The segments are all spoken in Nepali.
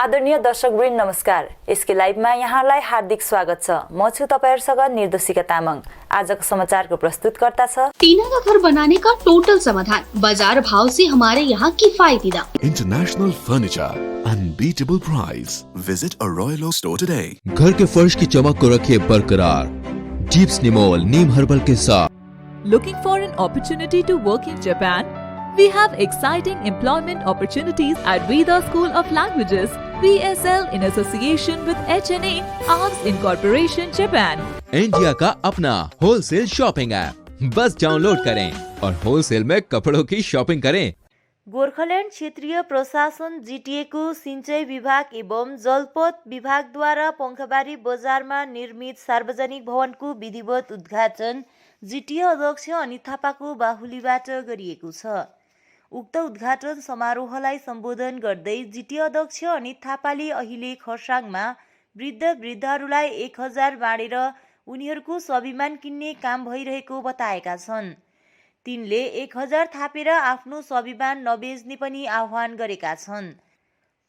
आदरणीय दर्शकवृन्द नमस्कार। यसकै लाइभमा यहाँलाई हार्दिक स्वागत छ। म छु तपाईहरुसँग निर्देशिका तामाङ। आजको समाचारको प्रस्तुतकर्ता छ टीना का घर बनाने का टोटल समाधान, बाजार भाव से हमारे यहाँ किफायती दाम, international furniture, unbeatable price. Visit a Royal Oak store today. घर के फर्श की चमक को रखिए बरकरार जीप्स निमोल नीम हर्बल के साथ। Looking for an opportunity to work in Japan? We have exciting employment opportunities at Veda School of Languages, VSL, in association with HNA Arms Incorporation, Japan. India का अपना होलसेल शॉपिंग ऐप, बस डाउनलोड करें और होलसेल में कपड़ों की शॉपिंग करें। गोर्खाल्यान्ड क्षेत्रीय प्रशासन जीटीए को सिंचाई विभाग एवं जलपथ विभागद्वारा पंखाबारी बजारमा निर्मित सार्वजनिक भवनको विधिवत उद्घाटन जीटीए अध्यक्ष अनित थापाको बाहुलीबाट गरिएको छ। उक्त उद्घाटन समारोहलाई सम्बोधन गर्दै जीटीए अध्यक्ष अनित थापाले अहिले खरसाङमा वृद्धहरूलाई 1000 बाँडेर उनीहरूको स्वाभिमान किन्ने काम भइरहेको बताएका छन्। तिनले 1000 थापेर आफ्नो स्वाभिमान नबेच्ने पनि आह्वान गरेका छन्।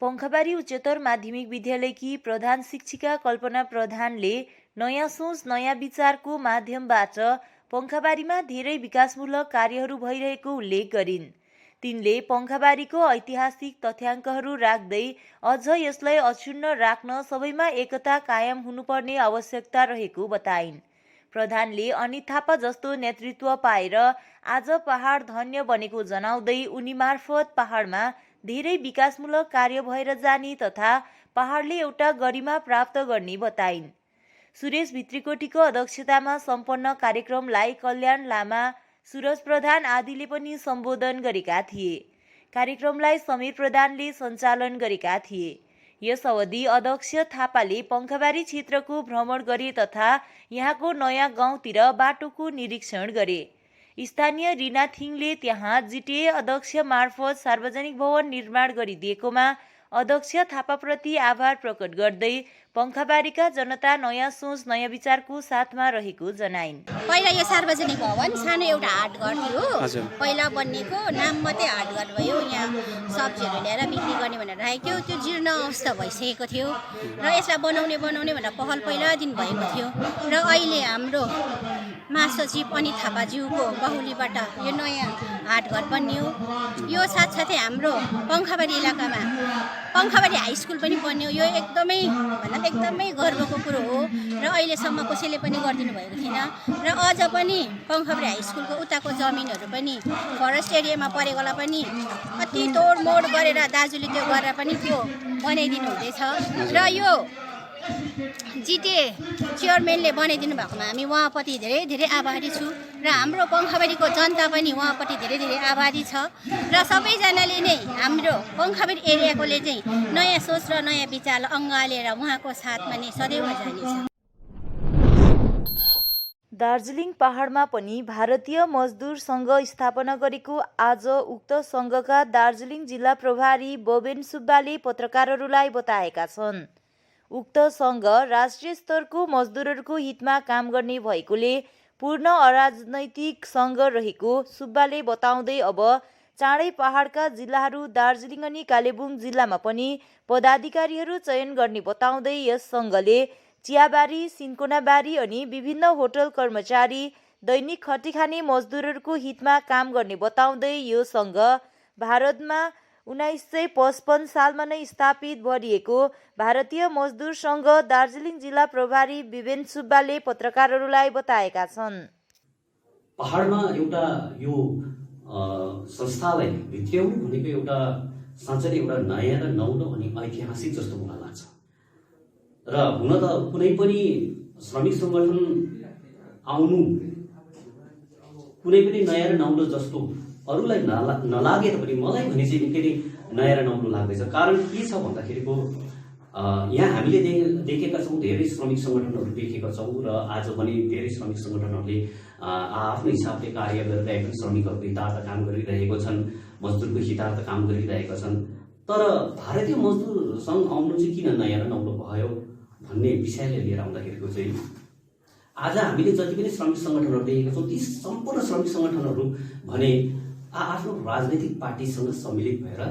पंखाबारी उच्चतर माध्यमिक विद्यालयकी प्रधान शिक्षिका कल्पना प्रधानले नयाँ सोच नयाँ विचारको माध्यमबाट पंखाबारीमा धेरै विकासमूलक कार्यहरू भइरहेको उल्लेख गरिन्। तिनले पंखाबारीको ऐतिहासिक तथ्याङ्कहरू राख्दै अझ यसलाई अक्षुण्ण राख्न सबैमा एकता कायम हुनुपर्ने आवश्यकता रहेको बताइन्। प्रधानले अनित थापा जस्तो नेतृत्व पाएर आज पहाड धन्य बनेको जनाउँदै उनी मार्फत पहाडमा धेरै विकासमूलक कार्य भएर जाने तथा पहाडले एउटा गरिमा प्राप्त गर्ने बताइन्। सुरेश भित्रीकोटीको अध्यक्षतामा सम्पन्न कार्यक्रमलाई कल्याण लामा, सुरज प्रधान आदिले पनि सम्बोधन गरेका थिए। कार्यक्रमलाई समीर प्रधानले सञ्चालन गरेका थिए। यस अवधि अध्यक्ष थापाले पंखाबारी क्षेत्रको भ्रमण गरे तथा यहाँको नयाँ गाउँतिर बाटोको निरीक्षण गरे। स्थानीय रिना थिङले त्यहाँ जीटीए अध्यक्ष मार्फत सार्वजनिक भवन निर्माण गरिदिएकोमा अध्यक्ष थापाप्रति आभार प्रकट गर्दै पंखाबारीका जनता नयाँ सोच नयाँ विचारको साथमा रहेको जनाइन्। पहिला यो सार्वजनिक भवन सानो एउटा हाटघर थियो। पहिला बनिएको नाम मात्रै हाटघर भयो। यहाँ सब्जीहरू ल्याएर बिक्री गर्ने भनेर राखेको थियो। त्यो जीर्ण अवस्था भइसकेको थियो र यसलाई बनाउने भनेर पहल पहिला दिन भएको थियो र अहिले हाम्रो महासचिव अनित थापाज्यूको बाहुलीबाट यो नयाँ हाटघर बनियो। यो साथसाथै हाम्रो पंखाबारी इलाकामा पंखाबारी हाई स्कुल पनि बन्यो। यो एकदमै गर्वको कुरो हो र अहिलेसम्म कसैले पनि गरिदिनु भएको थिएन र अझ पनि पंखाबारी हाई स्कुलको उताको जमिनहरू पनि फरेस्ट एरियामा परेकोलाई पनि अति तोडमोड गरेर दाजुले त्यो गरेर पनि त्यो बनाइदिनु हुँदैछ र यो जीटीए चेयरम्यानले बनाइदिनु भएकोमा हामी उहाँप्रति धेरै धेरै आभारी छु र हाम्रो पंखाबारीको जनता पनि उहाँप्रति धेरै धेरै आभारी छ र सबैजनाले नै हाम्रो पंखाबारी एरियाकोले चाहिँ नयाँ सोच र नयाँ विचारलाई अँगालेर उहाँको साथमा नै सदैव जानेछ। दार्जिलिङ पहाडमा पनि भारतीय मजदुर सङ्घ स्थापना गरेको आज उक्त सङ्घका दार्जिलिङ जिल्ला प्रभारी बबेन सुब्बाले पत्रकारहरूलाई बताएका छन्। उक्त सङ्घ राष्ट्रिय स्तरको मजदुरहरूको हितमा काम गर्ने भएकोले पूर्ण अराजनैतिक सङ्घ रहेको सुब्बाले बताउँदै अब चाँडै पहाडका जिल्लाहरू दार्जिलिङ अनि कालेबुङ जिल्लामा पनि पदाधिकारीहरू चयन गर्ने बताउँदै यस सङ्घले चियाबारी, सिन्कोनाबारी अनि विभिन्न होटल कर्मचारी, दैनिक खटिखाने मजदुरहरूको हितमा काम गर्ने बताउँदै यो सङ्घ भारतमा 1955 सालमा नै स्थापित गरिएको भारतीय मजदुर सङ्घ दार्जिलिङ जिल्ला प्रभारी विवेन सुब्बाले पत्रकारहरूलाई बताएका छन्। पहाडमा एउटा यो संस्थालाई भित्र्याउनु भनेको एउटा साँच्चै एउटा नयाँ र नौलो अनि ऐतिहासिक जस्तो मलाई लाग्छ र हुन त कुनै पनि श्रमिक सङ्गठन आउनु कुनै पनि नयाँ र नौलो जस्तो अरूलाई नलागे पनि मलाई भने चाहिँ निकै नै नयाँ र नौलो लाग्दैछ। कारण के छ भन्दाखेरिको यहाँ हामीले देखेका छौँ, धेरै श्रमिक सङ्गठनहरू देखेका छौँ र आज पनि धेरै श्रमिक सङ्गठनहरूले आफ्नो हिसाबले कार्य गरिरहेका श्रमिकहरूको हितार्थ काम गरिरहेको छन्, मजदुरको हितार्थ काम गरिरहेका छन्। तर भारतीय मजदुर सङ्घ आउनु चाहिँ किन नयाँ र नौलो भयो भन्ने विषयले लिएर आउँदाखेरिको चाहिँ आज हामीले जति पनि श्रमिक सङ्गठनहरू देखेका छौँ ती सम्पूर्ण श्रमिक सङ्गठनहरू भने आफ्नो राजनैतिक पार्टीसँग सम्मिलित भएर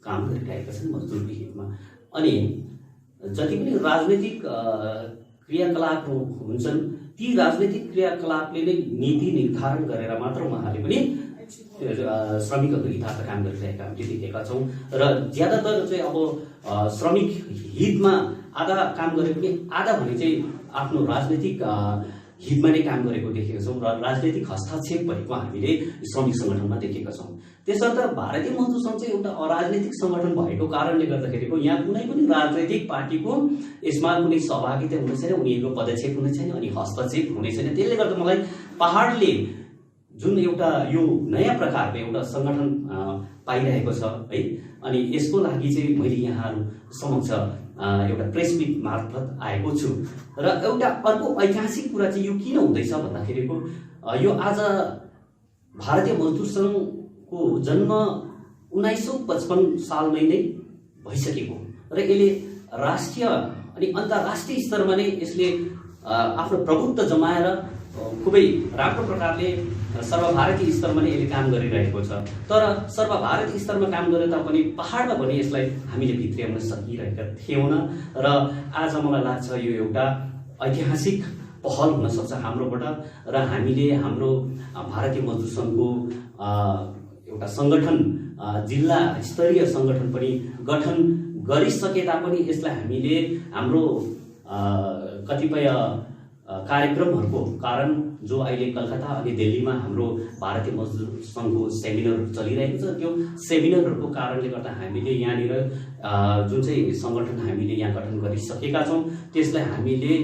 काम गरिरहेका छन् मजदुरको हितमा। अनि जति पनि राजनीतिक क्रियाकलाप हुन्छन् ती राजनीतिक क्रियाकलापले नै नीति निर्धारण गरेर मात्र उहाँले पनि श्रमिकहरूको हितका काम गरिरहेका हामीले देखेका छौँ र ज्यादातर चाहिँ अब श्रमिक हितमा आधा काम गरे पनि आधा भने चाहिँ आफ्नो राजनीतिक हितमा नै काम गरेको देखेका छौँ र राजनीतिक हस्तक्षेप भएको हामीले श्रमिक सङ्गठनमा देखेका छौँ। त्यसर्थ भारतीय मजदुर सङ्घ चाहिँ एउटा अराजनीतिक सङ्गठन भएको कारणले गर्दाखेरिको यहाँ कुनै पनि राजनैतिक पार्टीको यसमा कुनै सहभागिता हुने छैन, उनीहरूको पदक्षेप हुने छैन अनि हस्तक्षेप हुने छैन। त्यसले गर्दा मलाई पहाडले जुन एउटा यो नयाँ प्रकारको एउटा सङ्गठन पाइरहेको छ है, अनि यसको लागि चाहिँ मैले यहाँहरू समक्ष एउटा प्रेस मिट मार्फत आएको छु र एउटा अर्को ऐतिहासिक कुरा चाहिँ यो किन हुँदैछ भन्दाखेरिको यो आज भारतीय मजदुर सङ्घको जन्म 1955 सालमै नै भइसकेको र यसले राष्ट्रिय अनि अन्तर्राष्ट्रिय स्तरमा नै यसले आफ्नो प्रभुत्व जमाएर खुबै राम्रो प्रकारले सर्वभारतीय स्तरमा नै यसले काम गरिरहेको छ। तर सर्वभारतीय स्तरमा काम गरे तापनि पहाडमा पनि यसलाई हामीले भित्र्याउन सकिरहेका थियौँ र आज मलाई लाग्छ यो एउटा ऐतिहासिक पहल हुन सक्छ हाम्रोबाट र हामीले हाम्रो भारतीय मजदुर सङ्घको एउटा सङ्गठन जिल्ला स्तरीय सङ्गठन पनि गठन गरिसके तापनि यसलाई हामीले हाम्रो कतिपय कार्यक्रमहरूको कारण जो अहिले कलकत्ता अनि दिल्लीमा हाम्रो भारतीय मजदुर सङ्घको सेमिनारहरू चलिरहेको छ त्यो सेमिनारहरूको कारणले गर्दा हामीले यहाँनिर जुन चाहिँ सङ्गठन हामीले यहाँ गठन गरिसकेका छौँ त्यसलाई हामीले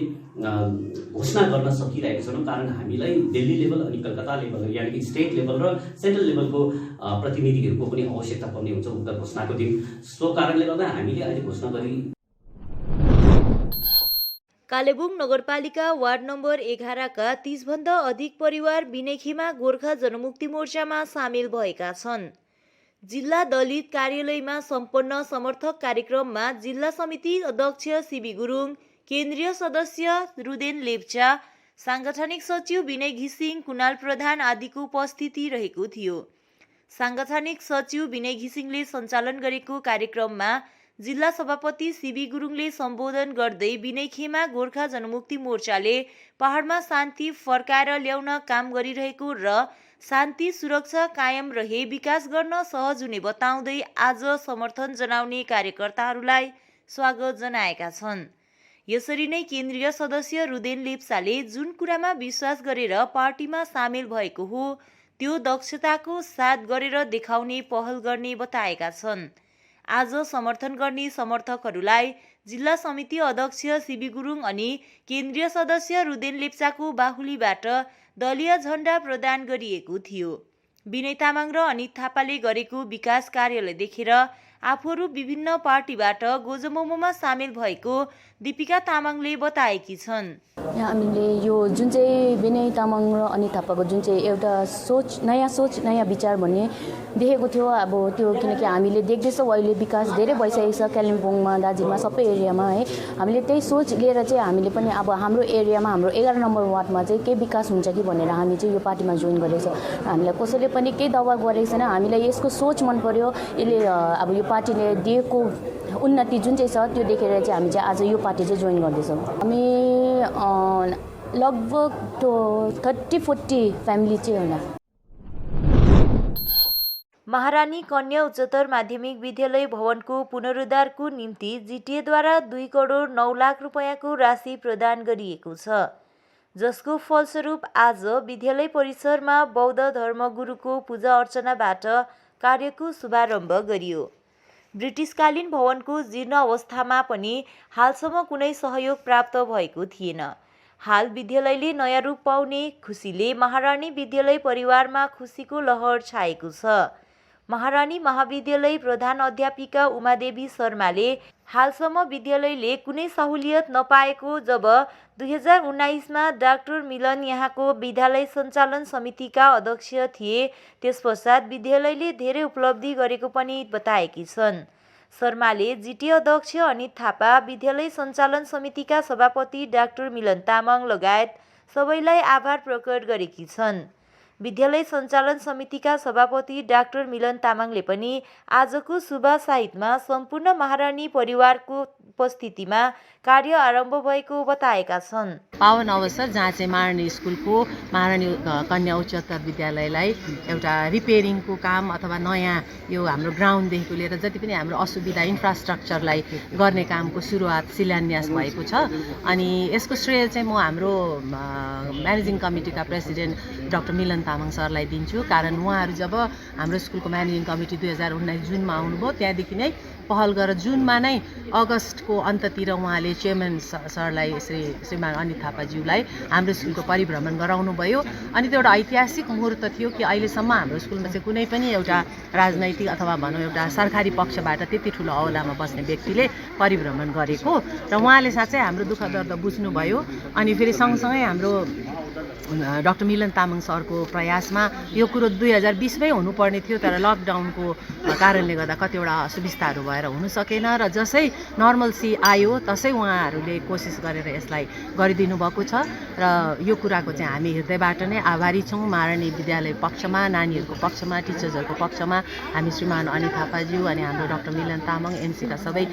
घोषणा गर्न सकिरहेको छैनौँ। कारण हामीलाई दिल्ली लेभल अनि कलकत्ता लेभल यानि कि स्टेट लेभल र सेन्ट्रल लेभलको प्रतिनिधिहरूको पनि आवश्यकता पर्ने हुन्छ उक्त घोषणाको दिन। सो कारणले गर्दा हामीले अहिले घोषणा गरी कालेबुङ नगरपालिका वार्ड नम्बर 11 का 30 भन्दा अधिक परिवार बिनेखीमा गोर्खा जनमुक्ति मोर्चामा सामेल भएका छन्। जिल्ला दलित कार्यालयमा सम्पन्न समर्थक कार्यक्रममा जिल्ला समिति अध्यक्ष सीबी गुरुङ, केन्द्रीय सदस्य रुदेन लेप्चा, सांगठनिक सचिव विनय घिसिङ, कुणाल प्रधान आदिको उपस्थिति रहेको थियो। सांगठनिक सचिव विनय घिसिङले सञ्चालन गरेको कार्यक्रममा जिल्ला सभापति सीबी गुरुङले सम्बोधन गर्दै बिनेखेमा गोर्खा जनमुक्ति मोर्चाले पहाडमा शान्ति फर्काएर ल्याउन काम गरिरहेको र शान्ति सुरक्षा कायम रहे विकास गर्न सहज हुने बताउँदै आज समर्थन जनाउने कार्यकर्ताहरूलाई स्वागत जनाएका छन्। यसरी नै केन्द्रीय सदस्य रुदेन लेप्चाले जुन कुरामा विश्वास गरेर पार्टीमा सामेल भएको हो त्यो दक्षताको साथ गरेर देखाउने पहल गर्ने बताएका छन्। आज समर्थन गर्ने समर्थकहरूलाई जिल्ला समिति अध्यक्ष सीबी गुरुङ अनि केन्द्रीय सदस्य रुदेन लेप्चाको बाहुलीबाट दलीय झण्डा प्रदान गरिएको थियो। विनय तामाङ र अनित थापाले गरेको विकास कार्यलाई देखेर आफूहरू विभिन्न पार्टीबाट गोजमोमोमा सामेल भएको दीपिका तामाङले बताएकी छन्। हामीले यो जुन चाहिँ विनय तामाङ र अनित थापाको जुन चाहिँ एउटा सोच नयाँ विचार भन्ने देखेको थियो। अब त्यो किनकि हामीले देख्दैछौँ अहिले विकास धेरै भइसकेको छ कालिम्पोङमा, दार्जिलिङमा, सबै एरियामा है। हामीले त्यही सोच लिएर चाहिँ हामीले पनि अब हाम्रो एरियामा हाम्रो 11 नम्बर वार्डमा चाहिँ केही विकास हुन्छ कि भनेर हामी चाहिँ यो पार्टीमा जोइन गरेको छौँ। हामीलाई कसैले पनि केही दबाब गरेको छैन। हामीलाई यसको सोच मन पर्यो, यसले अब यो पार्टीले दिएको उन्नति जुन चाहिँ छ त्यो देखेर चाहिँ हामी चाहिँ आज यो पार्टी चाहिँ जोइन गर्दैछौँ। हामी लगभग 30-40 फ्यामिली चाहिँ होला। महारानी कन्या उच्चतर माध्यमिक विद्यालय भवनको पुनरुद्धारको निम्ति जिटिएद्वारा 2 करोड 9 लाख रुपैयाँको राशि प्रदान गरिएको छ, जसको फलस्वरूप आज विद्यालय परिसरमा बौद्ध धर्मगुरुको पूजा अर्चनाबाट कार्यको शुभारम्भ गरियो। ब्रिटिसकालीन भवनको जीर्ण अवस्थामा पनि हालसम्म कुनै सहयोग प्राप्त भएको थिएन। हाल विद्यालयले नयाँ रूप पाउने खुसीले महारानी विद्यालय परिवारमा खुसीको लहर छाएको छ। महारानी महाविद्यालय प्रधान अध्यापिका उमादेवी शर्माले हालसम्म विद्यालयले कुनै सहुलियत नपाएको जब 2019मा डाक्टर मिलन यहाँको विद्यालय सञ्चालन समितिका अध्यक्ष थिए, त्यसपश्चात विद्यालयले धेरै उपलब्धि गरेको पनि बताएकी छन्। शर्माले जिटिए अध्यक्ष अनित थापा, विद्यालय सञ्चालन समितिका सभापति डाक्टर मिलन तामाङ लगायत सबैलाई आभार प्रकट गरेकी छन्। विद्यालय सञ्चालन समितिका सभापति डाक्टर मिलन तामाङले पनि आजको शुभ साहित्यमा सम्पूर्ण महारानी परिवारको उपस्थितिमा कार्य आरम्भ भएको बताएका छन्। पावन अवसर जहाँ चाहिँ महारानी स्कुलको महारानी कन्या उच्चतर विद्यालयलाई एउटा रिपेयरिङको काम अथवा नयाँ यो हाम्रो ग्राउन्डदेखिको लिएर जति पनि हाम्रो असुविधा इन्फ्रास्ट्रक्चरलाई गर्ने कामको सुरुवात शिलान्यास भएको छ। अनि यसको श्रेय चाहिँ म हाम्रो म्यानेजिङ कमिटीका प्रेसिडेन्ट डाक्टर मिलन तामाङ सरलाई दिन्छु। कारण उहाँहरू जब हाम्रो स्कुलको म्यानेजिङ कमिटी 2019 जुनमा आउनुभयो त्यहाँदेखि नै पहल गरेर जुनमा नै अगस्तको अन्ततिर उहाँले चेयरम्यान सरलाई श्रीमान अनित थापाज्यूलाई हाम्रो स्कुलको परिभ्रमण गराउनु भयो। अनि त्यो एउटा ऐतिहासिक मुहुर्त थियो कि अहिलेसम्म हाम्रो स्कुलमा चाहिँ कुनै पनि एउटा राजनैतिक अथवा भनौँ एउटा सरकारी पक्षबाट त्यति ठुलो अहोदामा बस्ने व्यक्तिले परिभ्रमण गरेको र उहाँले साँच्चै हाम्रो दुःख दर्द बुझ्नुभयो। अनि फेरि सँगसँगै हाम्रो डाक्टर मिलन तामाङ सरको प्रयासमा यो कुरो 2020मै हुनुपर्ने थियो, तर लकडाउनको कारणले गर्दा कतिवटा असुविस्ताहरू भएर हुन सकेन र जसै नर्मलसी आयो तसै उहाँहरूले कोसिस गरेर यसलाई गरिदिनु भएको छ र यो कुराको चाहिँ हामी हृदयबाट नै आभारी छौँ। महारानी विद्यालय पक्षमा, नानीहरूको पक्षमा, टिचर्सहरूको पक्षमा हामी श्रीमान अनित थापाज्यू अनि हाम्रो डाक्टर मिलन तामाङ एनसीका सबै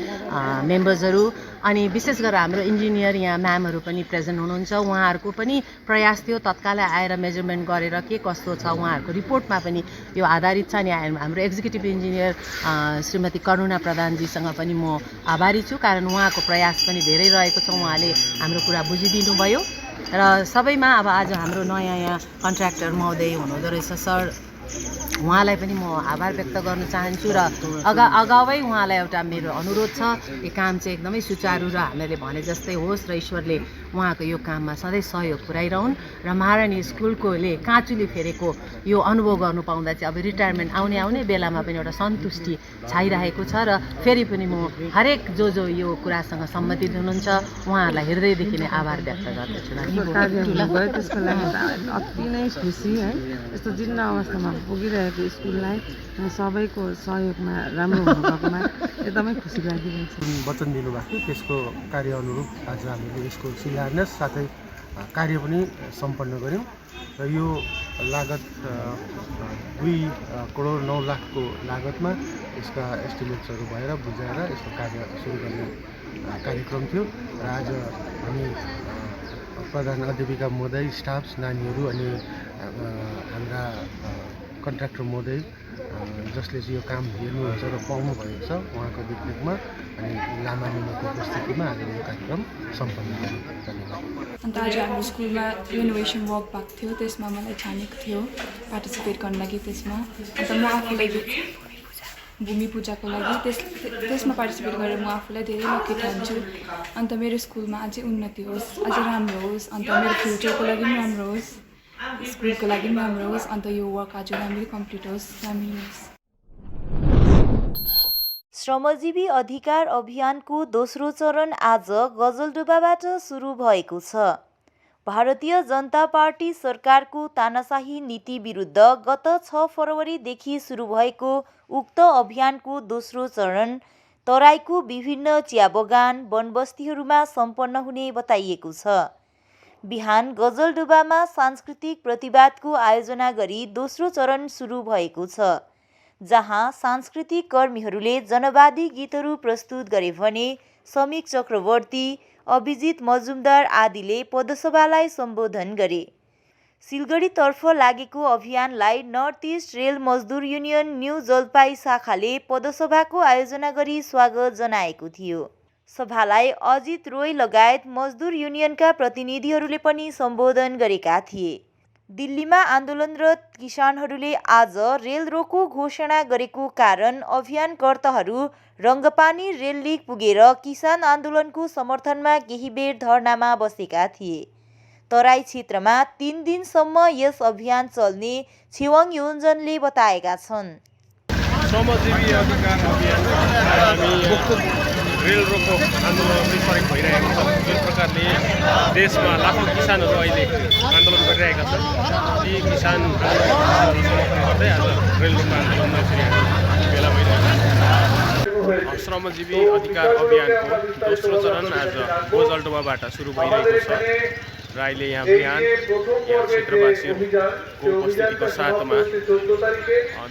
मेम्बर्सहरू अनि विशेष गरेर हाम्रो इन्जिनियर यहाँ म्यामहरू पनि प्रेजेन्ट हुनुहुन्छ। उहाँहरूको पनि प्रयास थियो तत्कालै आएर मेजरमेन्ट गरेर के कस्तो छ उहाँहरूको रिपोर्टमा पनि यो आधारित छ। अनि हाम्रो एक्जिक्युटिभ इन्जिनियर श्रीमती करुणा प्रधानजीसँग पनि म आभारी छु, कारण उहाँको प्रयास पनि धेरै रहेको छ। उहाँले हाम्रो कुरा बुझिदिनु भयो र सबैमा अब आज हाम्रो नयाँ यहाँ कन्ट्र्याक्टर महोदय हुनुहुँदो रहेछ सर, उहाँलाई पनि म आभार व्यक्त गर्न चाहन्छु र अगावै उहाँलाई एउटा मेरो अनुरोध छ यो काम चाहिँ एकदमै सुचारू र हामीले भने जस्तै होस् र ईश्वरले उहाँको यो काममा सधैँ सहयोग पुर्याइरहन् र महारानी स्कुलकोले काँचुली फेरेको यो अनुभव गर्नु पाउँदा चाहिँ अब रिटायरमेन्ट आउने बेलामा पनि एउटा सन्तुष्टि छाइरहेको छ र फेरि पनि म हरेक जो यो कुरासँग सम्बन्धित हुनुहुन्छ उहाँहरूलाई हृदयदेखि नै आभार व्यक्त गर्दछु। त्यसको लागि अति नै खुसी है, यस्तो जीर्ण अवस्थामा पुगिरहेको स्कुललाई सबैको सहयोगमा राम्रो हुनुभएकोमा एकदमै खुसी लागिरहेको छ। वचन दिनुभएको त्यसको कार्य अनुरूप आज हामीले यसको शिलान्यास साथै कार्य पनि सम्पन्न गऱ्यौँ र यो लागत 2 करोड 9 लाखको लागतमा यसका एस्टिमेट्सहरू भएर बुझाएर यसको कार्य सुरु गर्ने कार्यक्रम थियो र आज हामी प्रधान अध्यापिका महोदय, स्टाफ, नानीहरू अनि हाम्रा कन्ट्र्याक्टर महोदय जसले चाहिँ यो काम हेर्नुहुन्छ र पाउनु भएको छ उहाँको देखरेखमा अनि लामानिको उपस्थितिमा आज यो कार्यक्रम सम्पन्न गर्यो। धन्यवाद। अन्त आज हाम्रो स्कुलमा रिनोभेसन वर्क भएको थियो, त्यसमा मलाई छानेको थियो पार्टिसिपेट गर्न लागि। त्यसमा अन्त म आफूलाई भूमि पूजाको लागि त्यसमा पार्टिसिपेट गरेर म आफूलाई धेरै लकी ठान्छु। अन्त मेरो स्कुलमा अझै उन्नति होस्, अझै राम्रो होस्, अन्त मेरो फ्युचरको लागि पनि राम्रो होस्, स्कुलको लागि पनि राम्रो होस्, अन्त यो वर्क आज राम्ररी कम्प्लिट होस्, राम्ररी होस्। श्रमजीवी अधिकार अभियानको दोस्रो चरण आज गजलडुब्बाबाट सुरु भएको छ। भारतीय जनता पार्टी सरकारको तानाशाही नीति विरुद्ध गत 6 फरवरीदेखि सुरु भएको उक्त अभियानको दोस्रो चरण तराईको विभिन्न चिया बगान वनबस्तीहरूमा सम्पन्न हुने बताइएको छ। बिहान गजलडुब्बामा सांस्कृतिक प्रतिवादको आयोजना गरी दोस्रो चरण सुरु भएको छ, जहाँ सांस्कृतिक कर्मीहरूले जनवादी गीतहरू प्रस्तुत गरे भने समीक चक्रवर्ती, अभिजित मजुमदार आदिले पदसभालाई सम्बोधन गरे। सिलगढीतर्फ लागेको अभियानलाई नर्थ इस्ट रेल मजदुर युनियन न्यू जलपाई शाखाले पदसभाको आयोजना गरी स्वागत जनाएको थियो। सभालाई अजित रोय लगायत मजदुर युनियनका प्रतिनिधिहरूले पनि सम्बोधन गरेका थिए। दिल्लीमा आन्दोलनरत किसानहरूले आज रेल रोको घोषणा गरेको कारण अभियानकर्ताहरू रङ्गपानी रेल लिग पुगेर किसान आन्दोलनको समर्थनमा केही बेर धरनामा बसेका थिए। तराई क्षेत्रमा 3 दिनसम्म यस अभियान चल्ने छेवाङ योन्जनले बताएका छन्। श्रमजीवी अधिकार अभियान रेल रोको आन्दोलन प्रयोग भइरहेको छ। जुन प्रकारले देशमा लाखौँ किसानहरू अहिले आन्दोलन गरिरहेका छन्, ती किसान गर्दै आज रेल रोको आन्दोलनमा यसरी भेला भइरहेको छ। श्रमजीवी अधिकार अभियानको दोस्रो चरण आज गजलडुब्बाबाट सुरु भइरहेको छ। र अहिले यहाँ बिहान यहाँ क्षेत्रवासीहरूको उपस्थितिको साथमा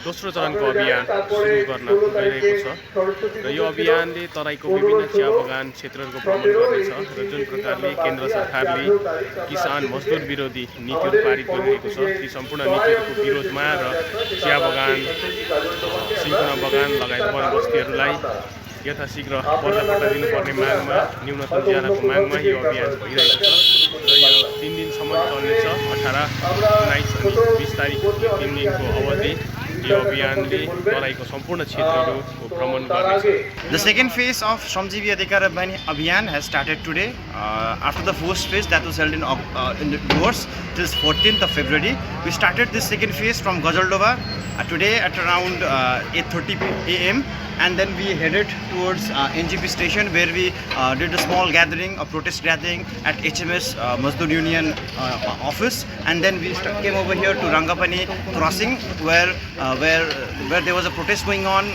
दोस्रो चरणको अभियान सुरु गर्न गइरहेको छ र यो अभियानले तराईको विभिन्न चिया बगान क्षेत्रहरूको भ्रमण गर्नेछ र जुन प्रकारले केन्द्र सरकारले किसान मजदुर विरोधी नीतिहरू पारित गरिरहेको छ ती सम्पूर्ण नीतिहरूको विरोधमा र चिया बगान सिन्कोना बगान लगायत वनबस्तीहरूलाई यथाशीघ्र पर्दापट्टा दिनुपर्ने मागमा न्यूनतम ज्यालाको मागमा यो अभियान भइरहेको छ र यो 3 दिनसम्म चल्नेछ। 18, 19 अनि 20 तारिक 3 दिनको अवधि यो अभियानले तराईको सम्पूर्ण क्षेत्रहरूको भ्रमण गर्नेछ। The second phase of Shramjeevi Adhikar Abhiyan has started today. After the first phase that was held in Doors till 14th of February, we started this second phase from Gajaldova today at around 8:30 AM, and then we headed towards NGP station, where we did a small gathering, a protest gathering at HMS Mazdoor Union office, and then we came over here to Rangapani crossing, where there was a protest going on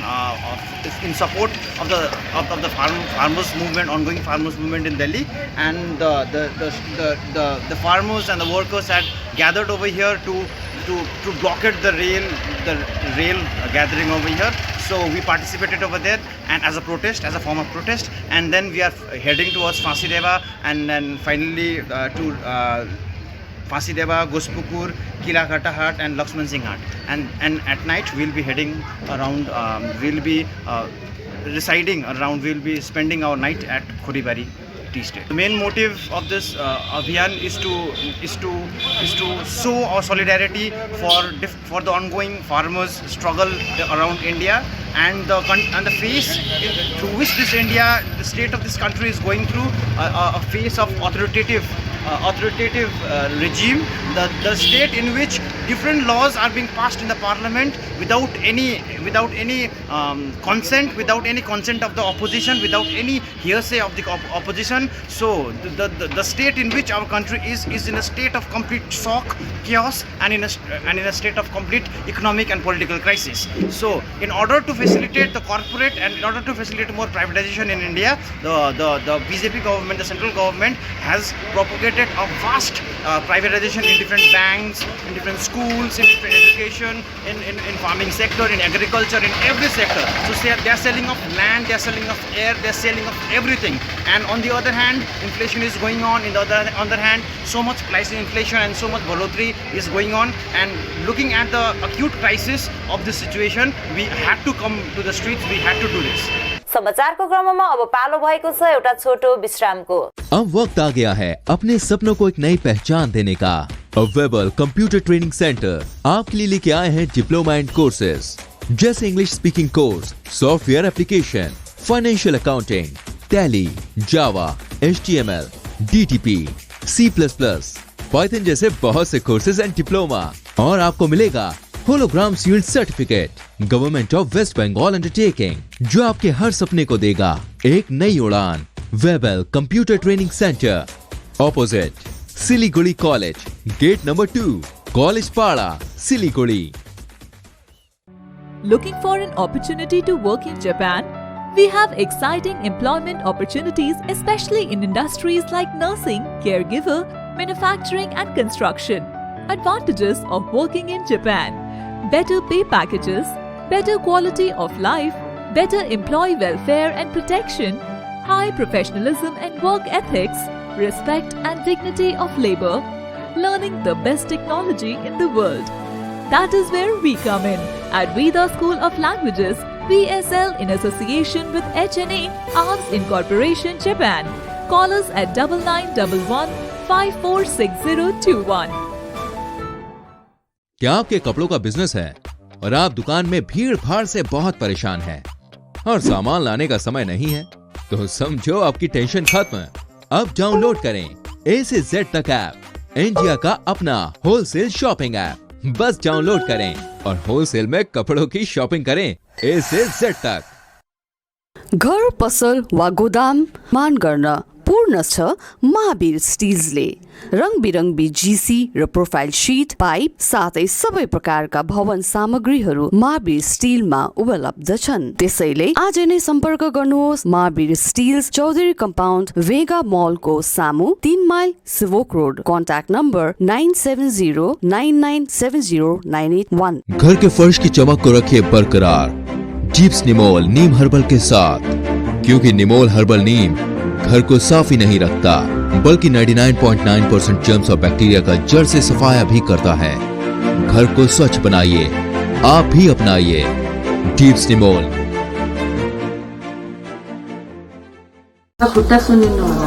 in support of the farmers movement, ongoing farmers movement in Delhi, and the farmers and the workers had gathered over here to blockade the rail gathering over here. So we participated over there, and as a form of protest, and then we are heading towards Fasideva, and then finally to Fasideva, Gospukur, Kila Katahat, and Lakshman Singh Hat, and at night we'll be heading around. We'll be residing around. We'll be spending our night at Khoribari tea state. The main motive of this abhiyan is to show our solidarity for the ongoing farmers' struggle around India, and the phase through which the state of this country is going through a phase of authoritative regime, the state in which different laws are being passed in the parliament without any consent, without any consent of the opposition, without any hearsay of the opposition. So the state in which our country is in a state of complete shock, chaos, and in a state of complete economic and political crisis. So in order to facilitate the corporate, and in order to facilitate more privatization in India, the BJP government, the central government, has propagated a vast privatization in different banks, in different schools, in different education, in farming sector, in agriculture, in every sector. So they are selling of land, they are selling of air, they are selling of everything. And on the other hand, inflation is going on. On the other hand, so much price inflation and so much volatility is going on. And looking at the acute crisis of this situation, we had to come to the streets. We had to do this. समाचारको क्रममा अब पालो भएको छ एउटा छोटो विश्रामको। अब वक्त आ गया है अपने सपनों को एक नई पहचान देने का। वेबल कंप्यूटर ट्रेनिंग सेंटर आपके लिए लेके आए हैं डिप्लोमा एंड कोर्सेज जैसे English speaking course, software application, financial accounting, Tally, Java, HTML, DTP, C++, Python जैसे बहुत से कोर्सेज एंड डिप्लोमा। और आपको मिलेगा hologram sealed certificate government of West Bengal undertaking, जो आपके हर सपने को देगा एक नई उड़ान। Webel computer training centre, opposite Siliguri college, gate number 2, college Para, Siliguri. Looking for an opportunity to work in Japan? We have exciting employment opportunities, especially in industries like nursing, caregiver, manufacturing and construction. Advantages of working in Japan: better pay packages, better quality of life, better employee welfare and protection, high professionalism and work ethics, respect and dignity of labor, learning the best technology in the world. That is where we come in at Veda School of Languages, VSL, in association with HNA Arms Incorporation, Japan. Call us at 9911 546021. क्या आपके कपड़ों का बिजनेस है और आप दुकान में भीड़ भाड़ से बहुत परेशान हैं और सामान लाने का समय नहीं है? तो समझो आपकी टेंशन खत्म। अब डाउनलोड करें A से Z तक ऐप, इंडिया का अपना होलसेल शॉपिंग ऐप। बस डाउनलोड करें और होलसेल में कपड़ों की शॉपिंग करें A से Z तक। घर, पसल वा गोदाम मान गर्न पूर्ण छ महावीर स्टिल्सले। रङबिरङ्गी जीसी र प्रोफाइल शीट, पाइप साथै सबै प्रकारका भवन सामग्रीहरू महावीर स्टिलमा उपलब्ध छन्। त्यसैले आज नै सम्पर्क गर्नुहोस् महावीर स्टिल्स, चौधरी कम्पाउन्ड, भेगा मलको सामु, 3 mile Sevoke road. Contact number 9709970981। घर के फर्श की चमक को रखिए बरकरार जीप्स निमोल नीम हर्बल के साथ, क्योंकि निमोल हर्बल नीम घर को साफ ही नहीं रखता बल्कि 99.9% जर्म्स और बैक्टीरिया का जड़ से सफाया भी करता है। घर को स्वच्छ बनाइए, आप भी अपनाइए जीप्स निमोल। खुट्टा सुनिनु होला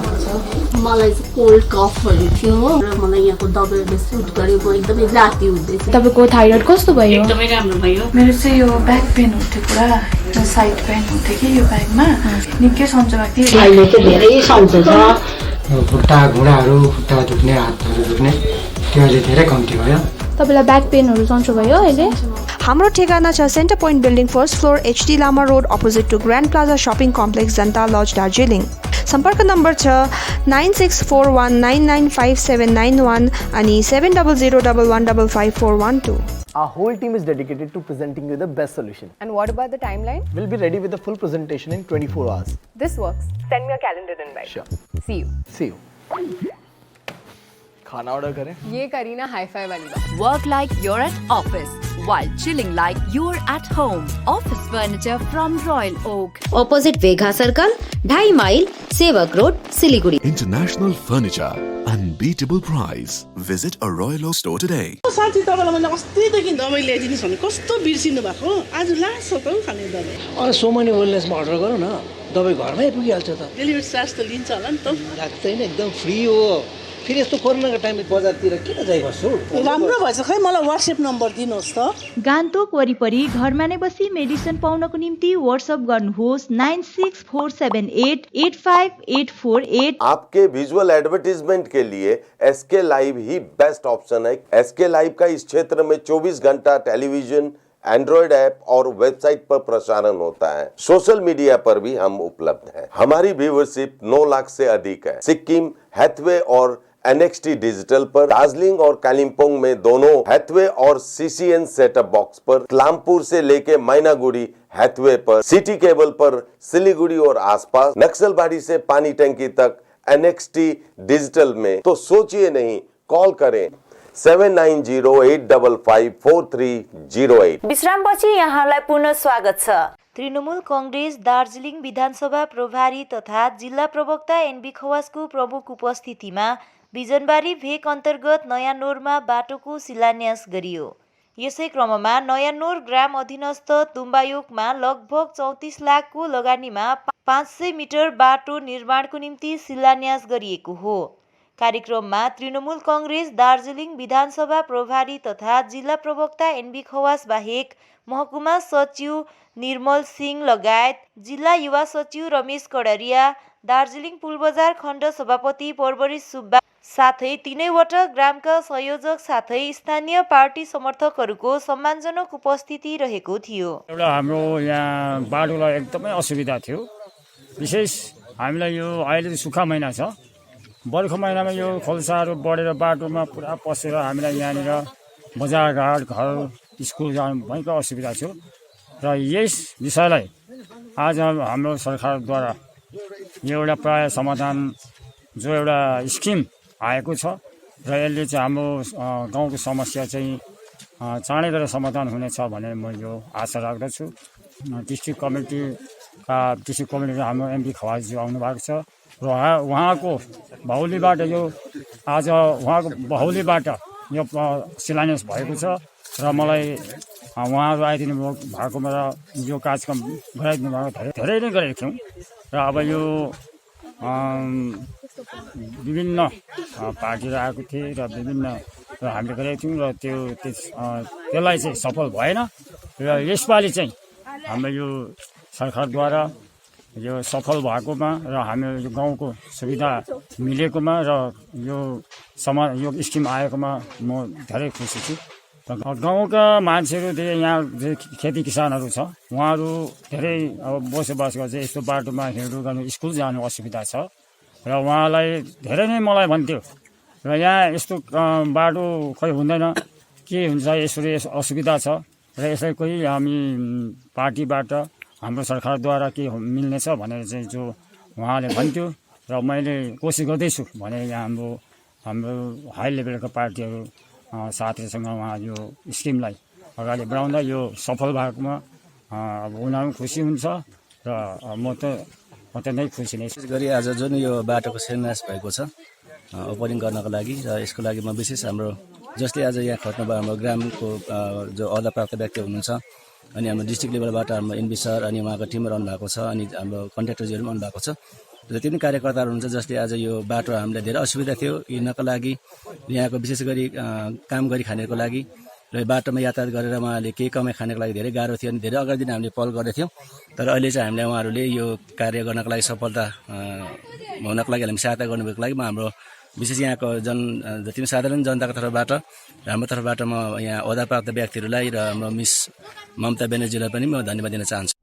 मलाई कोल्ड कफहरू थियो र मलाई यहाँको दबाईले सुट गर्यो। म एकदमै जाति हुँदैछ। तपाईको थाइरोइड कस्तो भयो? एकदमै राम्रो भयो। मेरो चाहिँ यो ब्याक पेन हुन्थ्यो पुरा, साइड पेन हुन्थ्यो कि यो ब्याकमा निकै सन्चो भएको थियो। अहिले चाहिँ धेरै सन्चो छ। खुट्टा घुँडाहरू, खुट्टा दुख्ने, हातहरू दुख्ने त्यो अहिले धेरै कम्ती भयो। तपाईलाई ब्याक पेनहरू सन्चो भयो अहिले? हाम्रो ठेगाना छ center point building first floor HD Lama road opposite to Grand Plaza shopping complex Janata lodge Darjeeling. सम्पर्क नम्बर छ 9641995791 अनि 7001155412। Our whole team is dedicated to presenting you the best solution. And what about the timeline? We'll be ready with the full presentation in 24 hours. This works. Send me a calendar invite. Sure. See you. See you. खाना ऑर्डर करें? ये करीना हाई-फाई वाली बात। Work like you're at office while chilling like you're at home. Office furniture from Royal Oak. Opposite Vega Circle, 2.5 mile सेवक road, Siliguri. International furniture, unbeatable price. Visit a Royal Oak store today. साथी तपाईलाई मैले अस्तिदेखि दबाई ल्याइदिनुस् भने कस्तो बिर्सिनु भएको? आज लास्ट छ त खाने दबाई। अरे सोमनी वेलनेसमा अर्डर गर न, दबाई घरमै पुगिहाल्छ त। डेलिभरी चार्ज त लिन्छ होला नि त? लाग्दैन, एकदम फ्री हो। फेरि यस्तो कोरोनाको टाइममा बजारतिर किन जाइ बस्छु? राम्रो भएछ, खै मलाई WhatsApp नम्बर दिनुहोस् त। गान्तोक वरिपरि घरमा नै बसी मेडिसिन पाउनको निम्ति WhatsApp गर्नुहोस् 9647885848। आपके विजुअल एडवर्टीजमेंट के लिए SK लाइव ही बेस्ट ऑप्शन है। SK लाइव का इस क्षेत्र में 24 घंटा टेलीविजन, एंड्रॉइड ऐप और वेबसाइट पर प्रसारण होता है। सोशल मीडिया पर भी हम उपलब्ध हैं। हमारी व्यूवरशिप 9 लाख से अधिक है। सिक्किम, हैथवे और NXT डिजिटल पर, दार्जिलिंग और कालिम्पोंग में दोनों हैथवे और CCN सेटअप बॉक्स पर, क्लामपुर से लेके मैनागुड़ी हैथवे पर, सिटी केबल पर सिलीगुड़ी और आसपास, नक्सलबाड़ी से पानी टंकी तक NXT डिजिटल में। तो सोचिए नहीं, कॉल करें 7908554308। विश्रामपछि यहाँलाई पुनः स्वागत छ। तृणमूल कांग्रेस दार्जिलिङ विधानसभा प्रभारी तथा जिल्ला प्रवक्ता NB खवासको प्रमुख उपस्थितिमा बिजनबारी भेक अन्तर्गत नयाँ नोरमा बाटोको शिलान्यास गरियो। यसै क्रममा नयाँ नोर ग्राम अधीनस्थ तुम्बायोकमा लगभग 34 लाखको लगानीमा 500 मिटर बाटो निर्माणको निम्ति शिलान्यास गरिएको हो। कार्यक्रममा तृणमूल कांग्रेस दार्जिलिङ विधानसभा प्रभारी तथा जिल्ला प्रवक्ता NB खवास बाहेक महकुमा सचिव निर्मल सिंह लगायत जिल्ला युवा सचिव रमेश कडारिया, दार्जिलिङ पुलबजार खण्ड सभापति परवरी सुब्बा साथै तीनैवटा ग्रामका संयोजक साथै स्थानीय पार्टी समर्थकहरूको सम्मानजनक उपस्थिति रहेको थियो। एउटा हाम्रो यहाँ बाटोलाई एकदमै असुविधा थियो। विशेष हामीलाई यो अहिले सुक्खा महिना छ, बर्खा महिनामा यो खोल्साहरू बढेर बाटोमा पुरा पसेर हामीलाई यहाँनिर बजारघाट, घर, स्कुल जानु भयङ्कर असुविधा थियो र यस विषयलाई आज हाम्रो सरकारद्वारा यो एउटा प्राय समाधान जो एउटा स्किम आएको छ र यसले चाहिँ हाम्रो गाउँको समस्या चाहिँ चाँडै गरेर समाधान हुनेछ भन्ने म यो आशा राख्दछु। डिस्ट्रिक्ट कमिटीमा हाम्रो MB खवासजी आउनु भएको छ र उहाँको बाहुलीबाट यो आज उहाँको बाहुलीबाट यो शिलान्यास भएको छ र मलाई उहाँहरू आइदिनु भएकोमा र यो कार्यक्रम गराइदिनु भएको धेरै नै गरेको थियौँ र अब यो विभिन्न पार्टीहरू आएको थिए र विभिन्न र हामीले गरेको थियौँ र त्यसलाई चाहिँ सफल भएन र यसपालि चाहिँ हाम्रो यो सरकारद्वारा यो सफल भएकोमा र हाम्रो यो गाउँको सुविधा मिलेकोमा र यो स्किम आएकोमा म धेरै खुसी छु। गाउँका मान्छेहरू धेरै यहाँ खेती किसानहरू छ, उहाँहरू धेरै अब बसोबास गर्छ। यस्तो बाटोमा हिँड्नु गर्नु, स्कुल जानु असुविधा छ र उहाँलाई धेरै नै मलाई भन्थ्यो र यहाँ यस्तो बाटो खै हुँदैन, के हुन्छ यसरी असुविधा छ र यसलाई कोही हामी पार्टीबाट हाम्रो सरकारद्वारा के मिल्नेछ भनेर चाहिँ जो उहाँले भन्थ्यो र मैले कोसिस गर्दैछु भने यहाँ हाम्रो हाई लेभलका पार्टीहरू साथीहरूसँग उहाँ यो स्किमलाई अगाडि बढाउँदा यो सफल भएकोमा अब उनीहरू खुसी हुन्छ र म त अत्यन्तै खुसी नै छु। विशेष गरी आज जुन यो बाटोको शिलान्यास भएको छ ओपनिङ गर्नको लागि र यसको लागि म विशेष हाम्रो जसले आज यहाँ खट्नुभयो हाम्रो ग्रामको जो अहदा प्राप्त व्यक्ति हुनुहुन्छ अनि हाम्रो डिस्ट्रिक्ट लेभलबाट हाम्रो एनबी सर अनि उहाँको टिमहरू आउनुभएको छ अनि हाम्रो कन्ट्र्याक्टरजीहरू पनि आउनुभएको छ र त्यो पनि कार्यकर्ताहरू हुनुहुन्छ जसले आज यो बाटो हामीलाई धेरै असुविधा थियो हिँड्नको लागि यहाँको विशेष गरी काम गरी खानेको लागि र बाटोमा यातायात गरेर उहाँले केही कमाइ खानेको लागि धेरै गाह्रो थियो अनि धेरै अगाडि दिन हामीले पहल गर्दैथ्यौँ तर अहिले चाहिँ हामीलाई उहाँहरूले यो कार्य गर्नको लागि सफलता हुनको लागि हामी सहायता गर्नुभएको लागि म हाम्रो विशेष यहाँको जति पनि साधारण जनताको तर्फबाट हाम्रो तर्फबाट म यहाँ ओहदा प्राप्त व्यक्तिहरूलाई र हाम्रो मिस ममता ब्यानर्जीलाई पनि म धन्यवाद दिन चाहन्छु।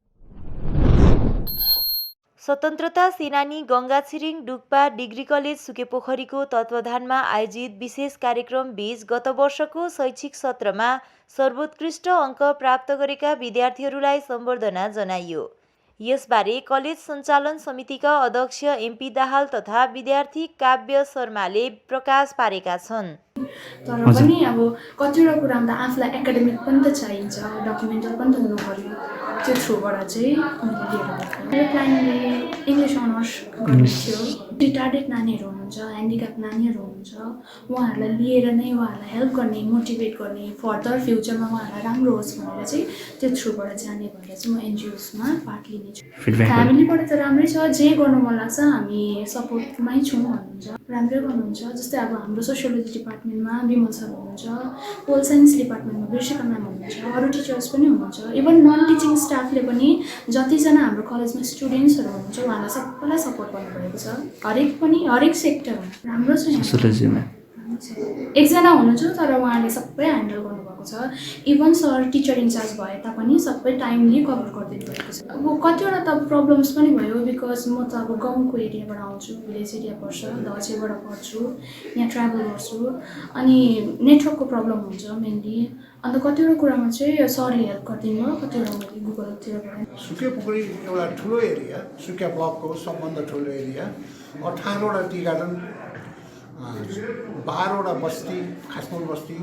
स्वतन्त्रता सेनानी गंगा छिरिङ डुक्पा डिग्री कलेज सुकेपोखरीको तत्वावधानमा आयोजित विशेष कार्यक्रम बीच गत वर्षको शैक्षिक सत्रमा सर्वोत्कृष्ट अङ्क प्राप्त गरेका विद्यार्थीहरूलाई सम्बर्धना जनाइयो। यसबारे कलेज सञ्चालन समितिका अध्यक्ष एमपी दाहाल तथा विद्यार्थी काव्य शर्माले प्रकाश पारेका छन्। तर पनि अब कतिवटा कुरामा त आफूलाई एकाडेमिक पनि त चाहिन्छ, डकुमेन्टल पनि त हुनु पर्यो, त्यो थ्रुबाट चाहिँ मैले लिएर गएको। मेरो प्लानले इङ्ग्लिस अनर्स गर्नु थियो। रिटार्डेड नानीहरू हुनुहुन्छ, ह्यान्डिक्याप नानीहरू हुनुहुन्छ, उहाँहरूलाई लिएर नै उहाँहरूलाई हेल्प गर्ने, मोटिभेट गर्ने, फर्दर फ्युचरमा उहाँहरूलाई राम्रो होस् भनेर चाहिँ त्यो थ्रुबाट जाने भनेर चाहिँ म एनजिओसमा पार्ट लिनेछु। फ्यामिलीबाट त राम्रै छ, जे गर्नु मन लाग्छ हामी सपोर्टमै छौँ भन्नुहुन्छ, राम्रै गर्नुहुन्छ। जस्तै अब हाम्रो सोसियोलोजी डिपार्टमेन्टमा विमल सर हुनुहुन्छ, पोल साइन्स डिपार्टमेन्टमा बिर्सिका म्याम हुनुहुन्छ, अरू टिचर्स पनि हुनुहुन्छ, इभन नन टिचिङ स्टाफले पनि जतिजना हाम्रो कलेजमा स्टुडेन्ट्सहरू हुनुहुन्छ उहाँलाई सबैलाई सपोर्ट गर्नुभएको छ। हरेक सेक्टर राम्रो छ। एकजना हुनुहुन्छ तर उहाँले सबै ह्यान्डल गर्नुभएको छ। इभन सर टिचर इन्चार्ज भए तापनि सबै टाइमली कभर गरिदिनु भएको छ। अब कतिवटा त प्रब्लम्स पनि भयो बिकज म त अब गाउँको एरियाबाट आउँछु, भिलेज एरिया पर्छ, दक्षिणबाट पढ्छु, यहाँ ट्राभल गर्छु अनि नेटवर्कको प्रब्लम हुन्छ मेनली। अन्त कतिवटा कुरामा चाहिँ सरले हेल्प गरिदिनु भयो, कतिवटा मैले गुगलतिरबाट। सुकेपोखरी एउटा ठुलो एरिया, सुकिया ब्लकको सबभन्दा ठुलो एरिया, 18वटा टी गार्डन, 12वटा बस्ती, खासमूल बस्ती,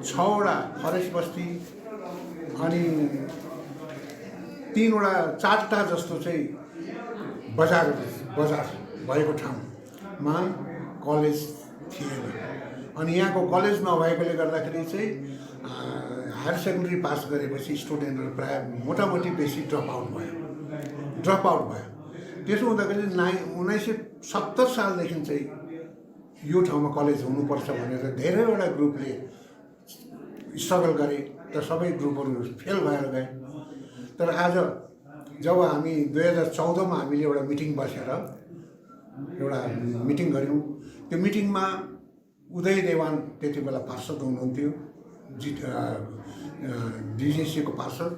6वटा फरेस्ट बस्ती अनि 4टा जस्तो चाहिँ बजार भएको ठाउँमा कलेज थिएन। अनि यहाँको कलेज नभएकोले गर्दाखेरि चाहिँ हायर सेकेन्ड्री पास गरेपछि स्टुडेन्टहरू प्रायः मोटामोटी बेसी ड्रप आउट भयो। त्यसो हुँदाखेरि 1970 सालदेखि चाहिँ यो ठाउँमा कलेज हुनुपर्छ भनेर धेरैवटा ग्रुपले स्ट्रगल गरे तर सबै ग्रुपहरू फेल भएर गए। तर आज जब हामी 2014मा हामीले एउटा मिटिङ गऱ्यौँ, त्यो मिटिङमा उदय देवान त्यति बेला पार्षद हुनुहुन्थ्यो, डिजिसीको पार्षद।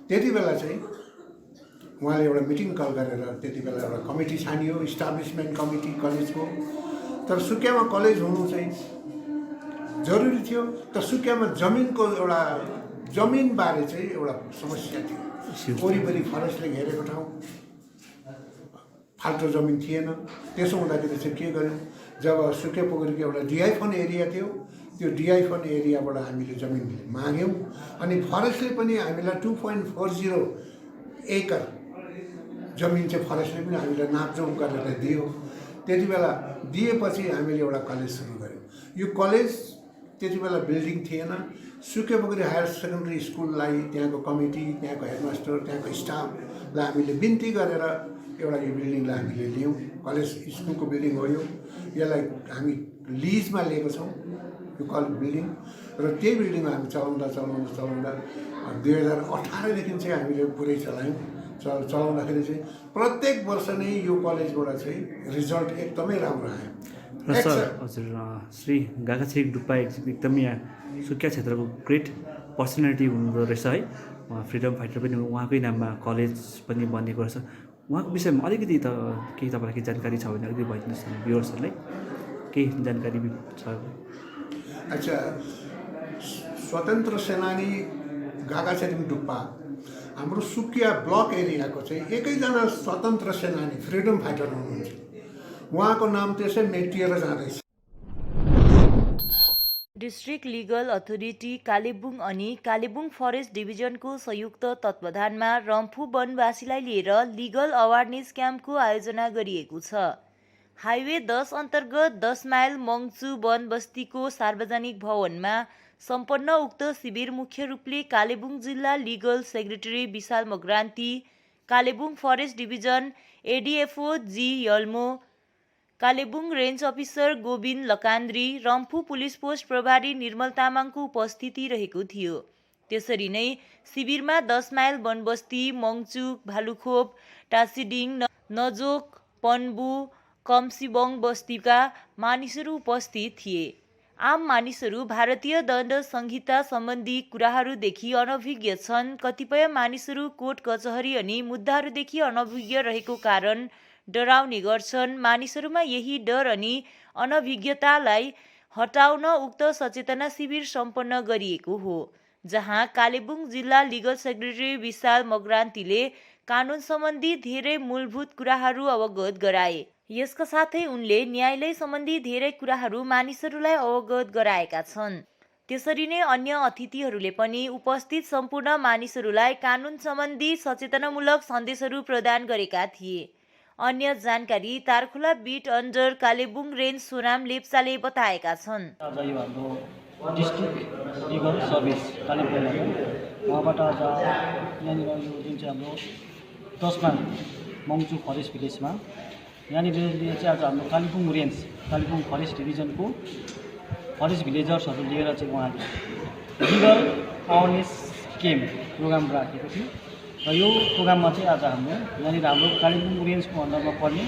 त्यति बेला चाहिँ उहाँले एउटा मिटिङ कल गरेर त्यति बेला एउटा कमिटी छानियो, इस्टाब्लिसमेन्ट कमिटी कलेजको। तर सुकियामा कलेज हुनु चाहिँ जरुरी थियो, तर सुकियामा जमिनबारे चाहिँ एउटा समस्या थियो। वरिपरि फरेस्टले घेरेको ठाउँ, फाल्टो जमिन थिएन। त्यसो हुँदाखेरि चाहिँ के गर्यौँ, जब सुकेपोखरीको एउटा डिआई फन्ड एरिया थियो, त्यो डिआई फन्ड एरियाबाट हामीले जमिन माग्यौँ अनि फरेस्टले पनि हामीलाई 2.40 एकर जमिन चाहिँ फरेस्टले पनि हामीलाई नापजोख गरेर दियो। त्यति बेला दिएपछि हामीले एउटा कलेज सुरु गऱ्यौँ। यो कलेज त्यति बेला बिल्डिङ थिएन। सुकेपोखरी हायर सेकेन्ड्री स्कुललाई त्यहाँको कमिटी, त्यहाँको हेडमास्टर, त्यहाँको स्टाफलाई हामीले बिन्ती गरेर एउटा यो बिल्डिङलाई हामीले लियौँ। कलेज स्कुलको बिल्डिङ हो यो। यसलाई हामी लिजमा लिएको छौँ यो बिल्डिङ र त्यही बिल्डिङमा हामी चलाउँदा 2018देखि चाहिँ हामीले पुरै चलायौँ। चलाउँदाखेरि चाहिँ प्रत्येक वर्ष नै यो कलेजबाट चाहिँ रिजल्ट एकदमै राम्रो आयो। र सर हजुर श्री गंगा छिरिङ डुक्पा एकदमै यहाँ सुकिया क्षेत्रको ग्रेट पर्सनालिटी हुनुहुँदो रहेछ है, फ्रिडम फाइटर पनि उहाँकै नाममा कलेज पनि बनेको रहेछ। उहाँको विषयमा अलिकति त केही तपाईँलाई केही जानकारी छ भने अलिकति भइदिनुहोस् न भ्युअर्सहरूलाई केही जानकारी छ। अच्छा, स्वतन्त्र सेनानी गागा छिरिङ डुक्पा हाम्रो सुकिया ब्लक एरियाको चाहिँ एकैजना स्वतन्त्र सेनानी फ्रिडम फाइटर हुनुहुन्छ। उहाँको नाम त्यसै मेटिएर जाँदैछ। डिस्ट्रिक्ट लिगल अथोरिटी कालेबुङ अनि कालेबुङ फरेस्ट डिभिजनको संयुक्त तत्वावधानमा रम्फू वनवासीलाई लिएर लिगल अवेरनेस क्याम्पको आयोजना गरिएको छ। हाइवे 10 अन्तर्गत 10 माइल मङ्चु वन बस्तीको सार्वजनिक भवनमा सम्पन्न उक्त शिविर मुख्य रूपले कालेबुङ जिल्ला लिगल सेक्रेटरी विशाल मग्रान्ती, कालेबुङ फरेस्ट डिभिजन एडिएफओ जी यल्मो, कालेबुङ रेन्ज अफिसर गोविन्द लकान्द्री, रम्फू पुलिस पोस्ट प्रभारी निर्मल तामाङको उपस्थिति रहेको थियो। त्यसरी नै शिविरमा 10 माइल वनबस्ती, मङ्चुक, भालुखोप, टासिडिङ, नजोक, पन्बु, कम्सिबङ बस्तीका मानिसहरू उपस्थित थिए। आम मानिसहरू भारतीय दण्ड संहिता सम्बन्धी कुराहरूदेखि अनभिज्ञ छन्। कतिपय मानिसहरू कोर्ट कचहरी अनि मुद्दाहरूदेखि अनभिज्ञ रहेको कारण डराउने गर्छन्। मानिसहरूमा यही डर अनि अनभिज्ञतालाई हटाउन उक्त सचेतना शिविर सम्पन्न गरिएको हो, जहाँ कालेबुङ जिल्ला लिगल सेक्रेटरी विशाल मग्रान्तीले कानुन सम्बन्धी धेरै मूलभूत कुराहरू अवगत गराए। यसका साथै उनले न्यायालय सम्बन्धी धेरै कुराहरू मानिसहरूलाई अवगत गराएका छन्। त्यसरी नै अन्य अतिथिहरूले पनि उपस्थित सम्पूर्ण मानिसहरूलाई कानुन सम्बन्धी सचेतनामूलक सन्देशहरू प्रदान गरेका थिए। अन्य जानकारी Tarkhola beat under Kalimpong range Sonam लेप्चाले बताएका छन्। आज यो हाम्रो डिस्ट्रिक्ट लिगल सर्भिस कालेबुङ उहाँबाट आज यहाँनिर यो जुन चाहिँ हाम्रो 10 माइल मङ्चु फरेस्ट भिलेजमा यहाँनिर चाहिँ आज हाम्रो कालेबुङ रेन्ज कालेबुङ फरेस्ट डिभिजनको फरेस्ट भिलेजर्सहरू लिएर चाहिँ उहाँले लिगल अवेरनेस क्याम्प प्रोग्राम राखेको थियो। र यो प्रोग्राममा चाहिँ आज यहाँनिर हाम्रो कालेबुङ रेन्जको अन्डरमा पर्ने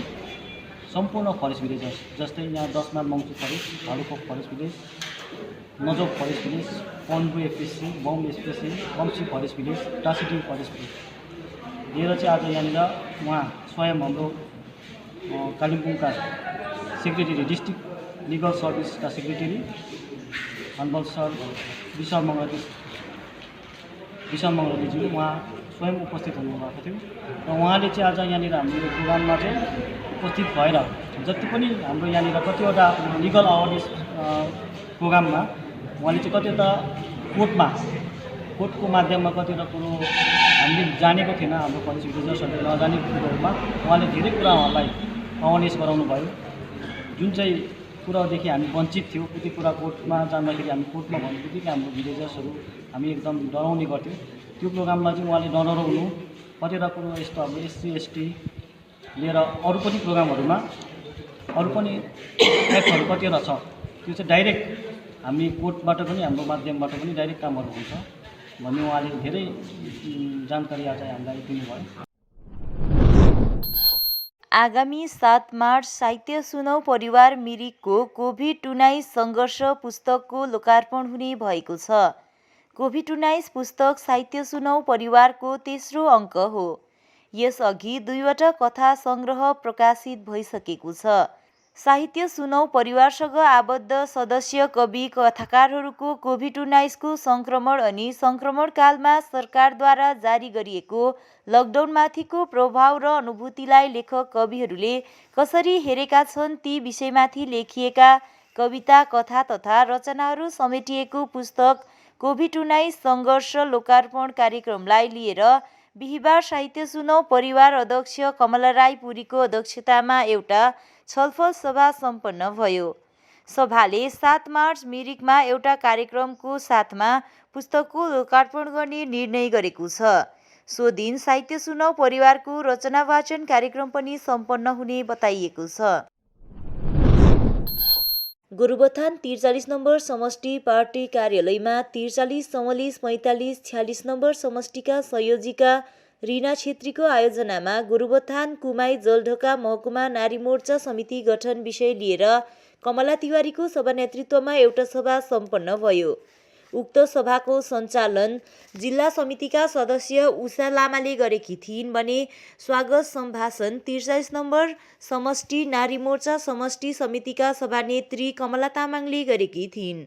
सम्पूर्ण फरेस्ट भिलेजर्स, जस्तै यहाँ 10 mile Mangchu forest, Bhalukhop forest village, Najok forest village, Panbu FSC, Bom FSC, Kamsi forest village, Tashiding forest village लिएर चाहिँ आज यहाँनिर उहाँ स्वयं हाम्रो कालिम्पोङका सेक्रेटरी डिस्ट्रिक्ट लिगल सर्भिसका सेक्रेटरी हनबल सर विशाल मङ्गरातीज्यू उहाँ स्वयं उपस्थित हुनुभएको थियो। र उहाँले चाहिँ आज यहाँनिर हाम्रो यो प्रोग्राममा चाहिँ उपस्थित भएर जति पनि हाम्रो यहाँनिर कतिवटा लिगल अवेरनेस प्रोग्राममा उहाँले चाहिँ कतिवटा कोर्टको माध्यममा कतिवटा कुरो हामीले जानेको थिएन, हाम्रो फरेस्ट भिलेजर्सहरूले नजानेको कुरोहरूमा उहाँले धेरै कुरा उहाँलाई अवेरनेस गराउनु भयो। जुन चाहिँ कुरादेखि हामी वञ्चित थियौँ, कति कुरा कोर्टमा जाँदाखेरि हामी कोर्टमा भन्ने बित्तिकै हाम्रो भिलेजर्सहरू हामी एकदम डराउने गर्थ्यौँ। त्यो प्रोग्राममा चाहिँ उहाँले नडराउनु कतिवटा कुरो यस्तो अब एससी एसटी लिएर अरू पनि प्रोग्रामहरूमा अरू पनि एक्टहरू कतिवटा छ, त्यो चाहिँ डाइरेक्ट हामी कोर्टबाट पनि हाम्रो माध्यमबाट पनि डाइरेक्ट कामहरू हुन्छ भन्ने उहाँले धेरै जानकारी आज हामीलाई दिनुभयो। आगामी 7 मार्च साहित्य सुनौ परिवार मिरिकको कोभिड-19 सङ्घर्ष पुस्तकको लोकार्पण हुने भएको छ। कोभिड-19 पुस्तक साहित्य सुनौ परिवारको तेस्रो अङ्क हो। यसअघि 2वटा कथा सङ्ग्रह प्रकाशित भइसकेको छ। साहित्य सुनौ परिवारसँग आबद्ध सदस्य कवि कथाकारहरूको कोभिड-19को सङ्क्रमण अनि सङ्क्रमणकालमा सरकारद्वारा जारी गरिएको लकडाउनमाथिको प्रभाव र अनुभूतिलाई लेखक कविहरूले कसरी हेरेका छन् ती विषयमाथि लेखिएका कविता, कथा तथा रचनाहरू समेटिएको पुस्तक कोभिड-19 सङ्घर्ष लोकार्पण कार्यक्रमलाई लिएर बिहिबार साहित्य सुनौ परिवार अध्यक्ष कमला राई पुरीको अध्यक्षतामा एउटा छलफल सभा सम्पन्न भयो। सभाले 7 मार्च मिरिकमा एउटा कार्यक्रमको साथमा पुस्तकको लोकार्पण गर्ने निर्णय गरेको छ। सो दिन साहित्य सुनौ परिवारको रचना वाचन कार्यक्रम पनि सम्पन्न हुने बताइएको छ। गोरुबथान 43 नम्बर समष्टि पार्टी कार्यालयमा 43 44 45 46 नम्बर समष्टिका संयोजिका रीना छेत्रीको आयोजनामा गोरुबथान कुमाई जलढका महकुमा नारी मोर्चा समिति गठन विषय लिएर कमला तिवारीको सभा नेतृत्वमा एउटा सभा सम्पन्न भयो। उक्त सभाको सञ्चालन जिल्ला समितिका सदस्य उषा लामाले गरेकी थिइन् भने स्वागत सम्भाषण 43 नम्बर समष्टि नारी मोर्चा समष्टि समितिका सभानेत्री कमला तामाङले गरेकी थिइन्।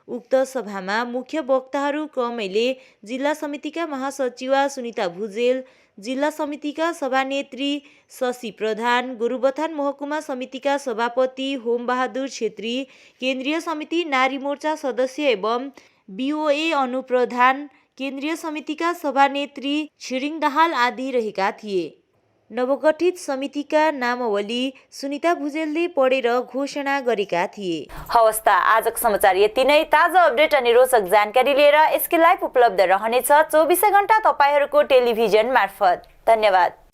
उक्त सभामा मुख्य वक्ताहरू क्रमैले जिल्ला समितिका महासचिवा सुनिता भुजेल, जिल्ला समितिका सभानेत्री शशि प्रधान, गोरुबथान महकुमा समितिका सभापति होमबहादुर छेत्री, केन्द्रीय समिति नारी मोर्चा सदस्य एवं BOA अनुप्रधान, केन्द्रीय समितिका सभानेत्री छिरिङ दाहाल आदि रहेका थिए। नवगठित समितिका नामावली सुनिता भुजेलले पढेर घोषणा गरेका थिए। हवस् त आजको समाचार यति नै। ताजा अपडेट अनि रोचक जानकारी लिएर एसके लाइभ उपलब्ध रहनेछ 24 घण्टा तपाईहरूको टेलिभिजन मार्फत। धन्यवाद।